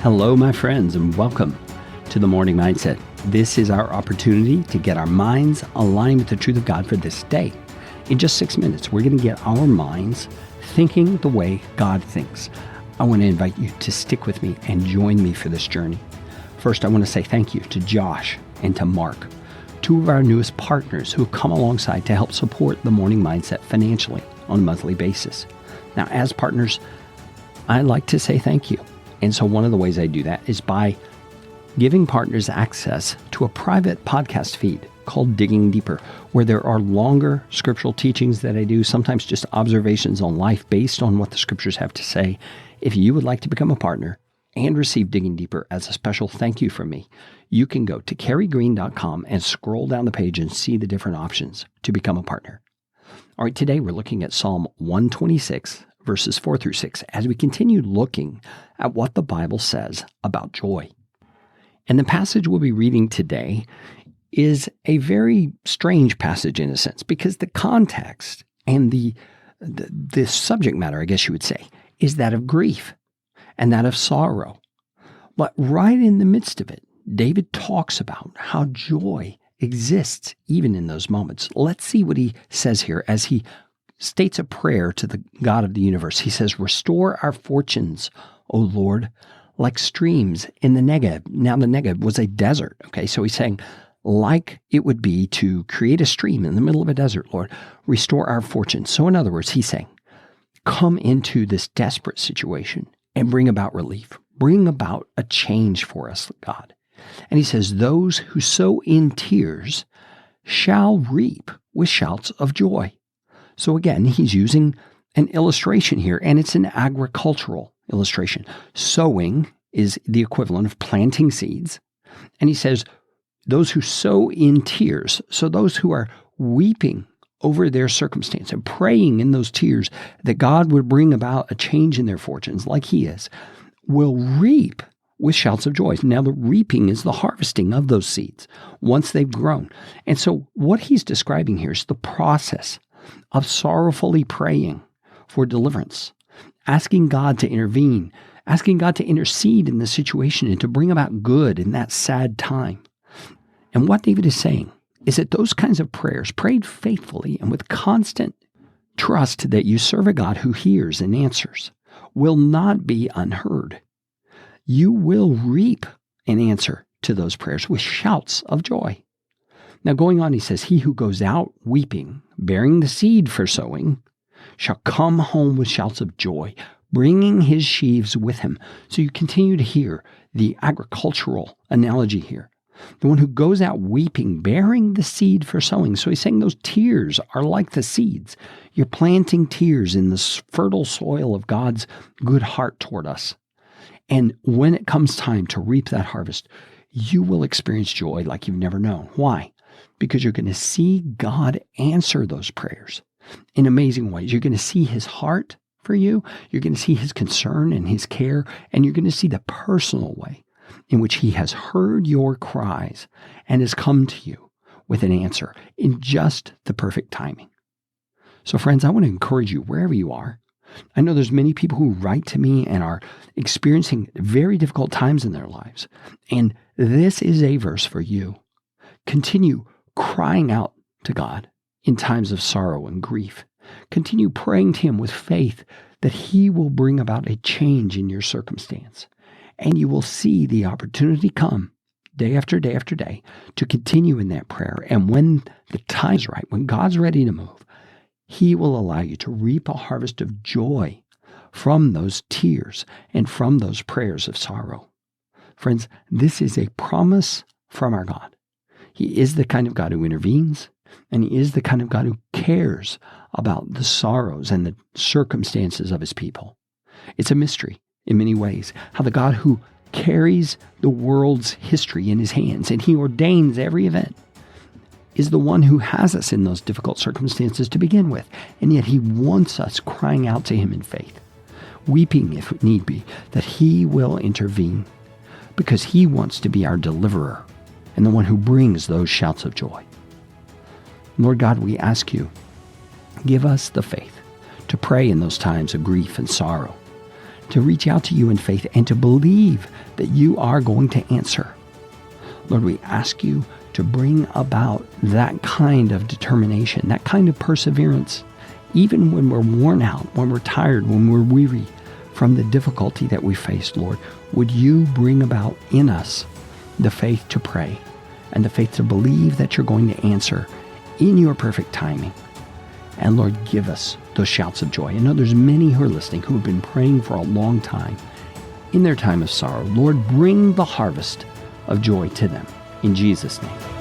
Hello, my friends, and welcome to the Morning Mindset. This is our opportunity to get our minds aligned with the truth of God for this day. In just 6 minutes, we're going to get our minds thinking the way God thinks. I want to invite you to stick with me and join me for this journey. First, I want to say thank you to Josh and to Mark, two of our newest partners who have come alongside to help support the Morning Mindset financially on a monthly basis. Now, as partners, I like to say thank you. And so one of the ways I do that is by giving partners access to a private podcast feed called Digging Deeper, where there are longer scriptural teachings that I do, sometimes just observations on life based on what the scriptures have to say. If you would like to become a partner and receive Digging Deeper as a special thank you from me, you can go to careygreen.com and scroll down the page and see the different options to become a partner. All right, today we're looking at Psalm 126, verses 4 through 6, as we continue looking at what the Bible says about joy. And the passage we'll be reading today is a very strange passage in a sense, because the context and the subject matter, I guess you would say, is that of grief and that of sorrow. But right in the midst of it, David talks about how joy exists even in those moments. Let's see what he says here as he states a prayer to the God of the universe. He says, "Restore our fortunes, O Lord, like streams in the Negeb." Now, the Negeb was a desert, okay? So he's saying, like it would be to create a stream in the middle of a desert, Lord, restore our fortunes. So in other words, he's saying, come into this desperate situation and bring about relief. Bring about a change for us, God. And he says, those who sow in tears shall reap with shouts of joy. So again, he's using an illustration here, and it's an agricultural illustration. Sowing is the equivalent of planting seeds. And he says, those who sow in tears, so those who are weeping over their circumstance and praying in those tears that God would bring about a change in their fortunes like he is, will reap with shouts of joy. Now, the reaping is the harvesting of those seeds once they've grown. And so what he's describing here is the process of sorrowfully praying for deliverance, asking God to intervene, asking God to intercede in the situation and to bring about good in that sad time. And what David is saying is that those kinds of prayers, prayed faithfully and with constant trust that you serve a God who hears and answers, will not be unheard. You will reap an answer to those prayers with shouts of joy. Now, going on, he says, he who goes out weeping, bearing the seed for sowing, shall come home with shouts of joy, bringing his sheaves with him. So you continue to hear the agricultural analogy here. The one who goes out weeping, bearing the seed for sowing. So he's saying those tears are like the seeds. You're planting tears in the fertile soil of God's good heart toward us. And when it comes time to reap that harvest, you will experience joy like you've never known. Why? Because you're going to see God answer those prayers in amazing ways. You're going to see his heart for you. You're going to see his concern and his care, and you're going to see the personal way in which he has heard your cries and has come to you with an answer in just the perfect timing. So friends, I want to encourage you wherever you are. I know there's many people who write to me and are experiencing very difficult times in their lives. And this is a verse for you. Continue crying out to God in times of sorrow and grief. Continue praying to him with faith that he will bring about a change in your circumstance. And you will see the opportunity come day after day after day to continue in that prayer. And when the time is right, when God's ready to move, he will allow you to reap a harvest of joy from those tears and from those prayers of sorrow. Friends, this is a promise from our God. He is the kind of God who intervenes, and he is the kind of God who cares about the sorrows and the circumstances of his people. It's a mystery in many ways, how the God who carries the world's history in his hands and he ordains every event is the one who has us in those difficult circumstances to begin with. And yet he wants us crying out to him in faith, weeping if need be, that he will intervene because he wants to be our deliverer and the one who brings those shouts of joy. Lord God, we ask you, give us the faith to pray in those times of grief and sorrow, to reach out to you in faith and to believe that you are going to answer. Lord, we ask you to bring about that kind of determination, that kind of perseverance, even when we're worn out, when we're tired, when we're weary from the difficulty that we face, Lord. Would you bring about in us the faith to pray and the faith to believe that you're going to answer in your perfect timing? And Lord, give us those shouts of joy. I know there's many who are listening who have been praying for a long time in their time of sorrow. Lord, bring the harvest of joy to them. In Jesus' name.